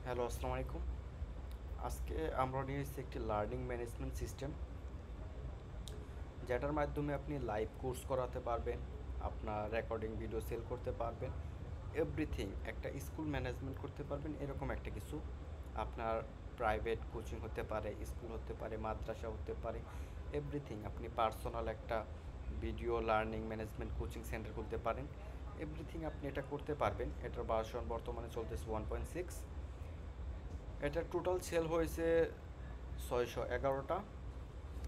Hello, আসসালামু আলাইকুম। আজকে আমরা নিয়ে এসেছি একটি লার্নিং ম্যানেজমেন্ট সিস্টেম, যেটার মাধ্যমে আপনি লাইভ কোর্স করাতে পারবেন, আপনার রেকর্ডিং ভিডিও সেল করতে পারবেন, এভরিথিং একটা স্কুল ম্যানেজমেন্ট করতে পারবেন। এরকম একটা কিছু আপনার প্রাইভেট কোচিং হতে পারে, স্কুল হতে পারে, মাদ্রাসা হতে পারে, এভরিথিং আপনি পার্সোনাল একটা video learning management coaching centre খুলতে পারেন। এভরিথিং আপনি এটা করতে পারবেন। এটার ভার্সন বর্তমানে চলতেছে 1.6। এটার টোটাল সেল হয়েছে 611টা,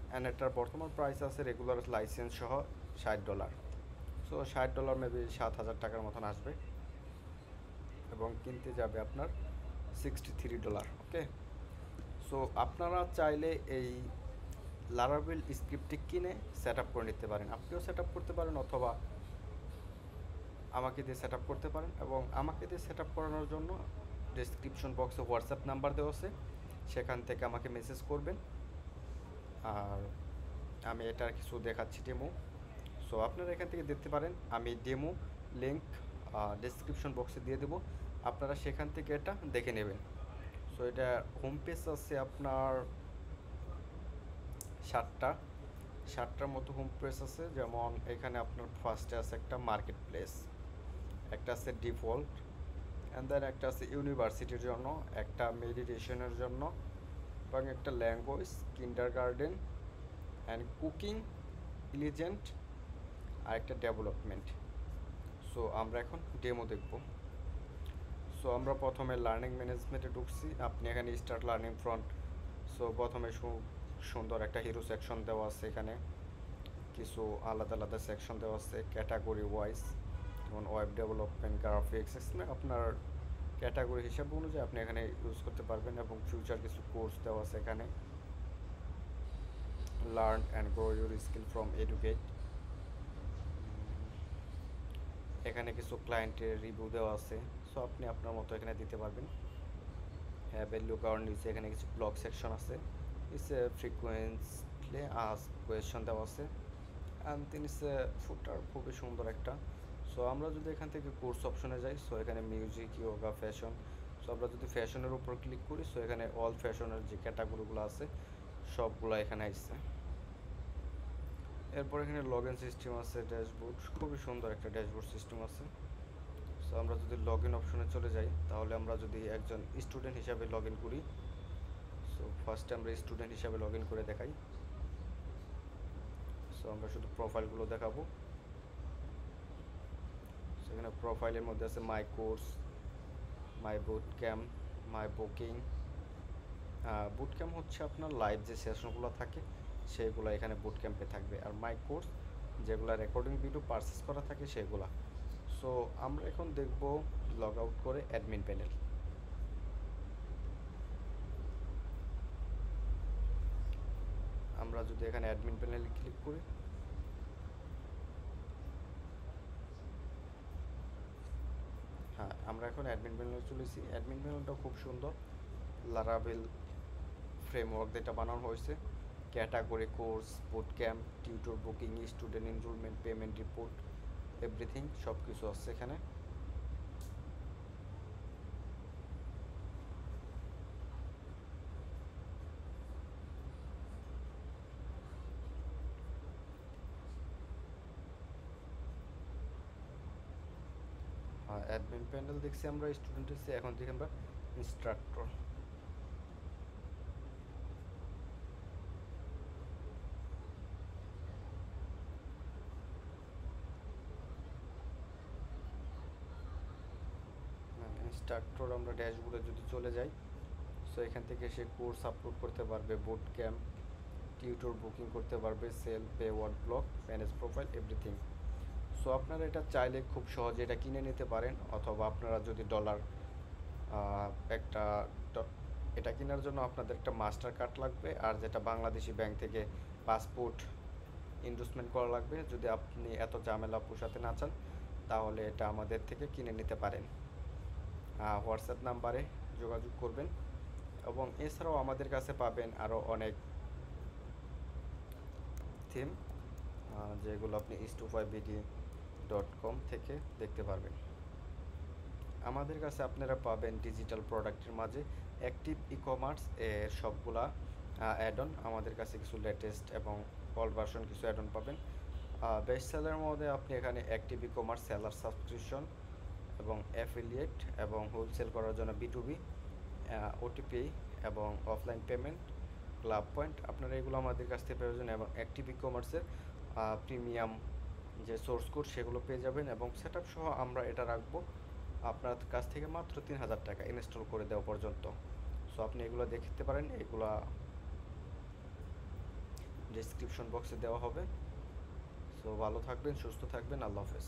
অ্যান্ড এটার বর্তমান প্রাইস আছে রেগুলার লাইসেন্স সহ $60। সো $60 মেবি 7,000 টাকার মতন আসবে, এবং কিনতে যাবে আপনার $63। ওকে, সো আপনারা চাইলে এই লারাভেল স্ক্রিপ্টটি কিনে সেট আপ করে নিতে পারেন। আপনিও সেট আপ করতে পারেন, অথবা আমাকে দিয়ে সেট আপ করতে পারেন। এবং আমাকে দিয়ে সেট আপ করানোর জন্য ডিসক্রিপশন বক্সে হোয়াটসঅ্যাপ নাম্বার দেওয়া আছে, সেখান থেকে আমাকে মেসেজ করবেন। আর আমি এটার কিছু দেখাচ্ছি ডেমো। সো আপনারা এখান থেকে দেখতে পারেন, আমি ডেমো লিঙ্ক ডেসক্রিপশন বক্সে দিয়ে দেবো, আপনারা সেখান থেকে এটা দেখে নেবেন। সো এটা হোম পেজ আছে আপনার 7টা, 7টার মতো হোম পেজ আছে। যেমন এখানে আপনার ফার্স্টে আছে একটা মার্কেট প্লেস, একটা আছে ডিফল্ট, অ্যান্ড দেন একটা আছে ইউনিভার্সিটির জন্য, একটা মেডিটেশনের জন্য, এবং একটা language kindergarten and cooking ইলিজেন্ট, আর একটা ডেভেলপমেন্ট। সো আমরা এখন ডেমো দেখব। সো আমরা প্রথমে লার্নিং ম্যানেজমেন্টে ঢুকছি। আপনি এখানে স্টার্ট লার্নিং ফ্রন্ট। সো প্রথমে সুন্দর একটা হিরো সেকশন দেওয়া আছে, এখানে কিছু আলাদা আলাদা সেকশন দেওয়া আছে ক্যাটাগরি ওয়াইজ, যেমন ওয়েব ডেভেলপমেন্ট, গ্রাফিক্স, আপনার ক্যাটাগরি হিসাব অনুযায়ী আপনি এখানে ইউজ করতে পারবেন। এবং ফিউচার কিছু কোর্স দেওয়া আছে এখানে, learn and grow your skill from educate. এখানে কিছু ক্লায়েন্টের রিভিউ দেওয়া আছে, সো আপনি আপনার মতো এখানে দিতে পারবেন। হ্যাভ এ লুক আউট নিচে এখানে কিছু ব্লগ সেকশন আছে, নিচে ফ্রিকুয়েন্টলি আস্ক কোয়েশ্চন দেওয়া আছে, অ্যান্ড নিচে ফুটার খুবই সুন্দর একটা। সো আমরা যদি এখান থেকে কোর্স অপশনে যাই, সো এখানে মিউজিক, ইয়োগা, ফ্যাশন। সো আমরা যদি ফ্যাশনের উপর ক্লিক করি, সো এখানে অল ফ্যাশনের যে ক্যাটাগরিগুলো আছে সবগুলো এখানে আসছে। এরপর এখানে লগ ইন সিস্টেম আছে, ড্যাশবোর্ড, খুবই সুন্দর একটা ড্যাশবোর্ড সিস্টেম আছে। সো আমরা যদি লগ ইন অপশনে চলে যাই, তাহলে আমরা যদি একজন স্টুডেন্ট হিসাবে লগ ইন করি, সো ফার্স্টে আমরা স্টুডেন্ট হিসাবে লগ ইন করে দেখাই। সো আমরা শুধু প্রোফাইলগুলো দেখাবো। সেখানে প্রোফাইলের মধ্যে আছে মাই কোর্স, মাই বুট ক্যাম্প, মাই বুকিং। বুট ক্যাম্প হচ্ছে আপনার লাইভ যে সেশনগুলো থাকে সেইগুলো এখানে বুট ক্যাম্পে থাকবে, আর মাই কোর্স যেগুলো রেকর্ডিং ভিডিও পারচেস করা থাকে সেগুলো। সো আমরা এখন দেখব লগ আউট করে অ্যাডমিন প্যানেল। আমরা যদি এখানে অ্যাডমিন প্যানেলে ক্লিক করি, হ্যাঁ আমরা এখন অ্যাডমিন প্যানেলে চলেছি। অ্যাডমিন প্যানেলটা খুব সুন্দর, লারাভেল ফ্রেমওয়ার্ক যেটা বানানো হয়েছে। Category, course, boot camp, tutor, booking, student enrolment, payment report, everything সব কিছু আছে এখানে। অ্যাডমিন প্যানেল দেখছি আমরা, স্টুডেন্ট এসে, এখন দেখি আমরা ইনস্ট্রাক্টর। ইনস্ট্রাক্টর আমরা ড্যাশবোর্ডে যদি চলে যাই, সো এখান থেকে সে কোর্স আপলোড করতে পারবে, বুট ক্যাম্প, টিউটর বুকিং করতে পারবে, sale, pay, word block, manage profile, everything. So আপনারা এটা চাইলে খুব সহজে এটা কিনে নিতে পারেন, অথবা আপনারা যদি ডলার একটা এটা কেনার জন্য আপনাদের একটা মাস্টার কার্ড লাগবে, আর যেটা বাংলাদেশি ব্যাংক থেকে পাসপোর্ট ইনভেস্টমেন্ট করা লাগবে। যদি আপনি এত ঝামেলা পোষাতে না চান, তাহলে এটা আমাদের থেকে কিনে নিতে পারেন। হোয়াটসঅ্যাপ নাম্বারে যোগাযোগ করবেন। এবং এছাড়াও আমাদের কাছে পাবেন আরও অনেক থিম, যেগুলো আপনি ইস্টুফাইবিডি.com থেকে দেখতে পারবেন। আমাদের কাছে আপনারা পাবেন ডিজিটাল প্রোডাক্টের মাঝে অ্যাক্টিভ ই কমার্স এর সবগুলা অ্যাড অন। আমাদের কাছে কিছু লেটেস্ট এবং ওল্ড ভার্সন কিছু অ্যাড অন পাবেন। বেস্ট সেলারের মধ্যে আপনি এখানে active e commerce seller subscription এবং অ্যাফিলিয়েট এবং হোলসেল করার জন্য B2B, ওটিপি এবং অফলাইন পেমেন্ট, ক্লাব পয়েন্ট, আপনারা এগুলো আমাদের কাছ থেকে পেয়ে যাবেন। এবং অ্যাক্টিভ ই কমার্সের প্রিমিয়াম যে সোর্স কোড সেগুলো পেয়ে যাবেন এবং সেট আপ সহ আমরা এটা রাখবো আপনার কাছ থেকে মাত্র 3,000 টাকা ইনস্টল করে দেওয়া পর্যন্ত। সো আপনি এগুলো দেখতে পারেন, এগুলা ডেসক্রিপশন বক্সে দেওয়া হবে। সো ভালো থাকবেন, সুস্থ থাকবেন, আল্লাহ হাফেজ।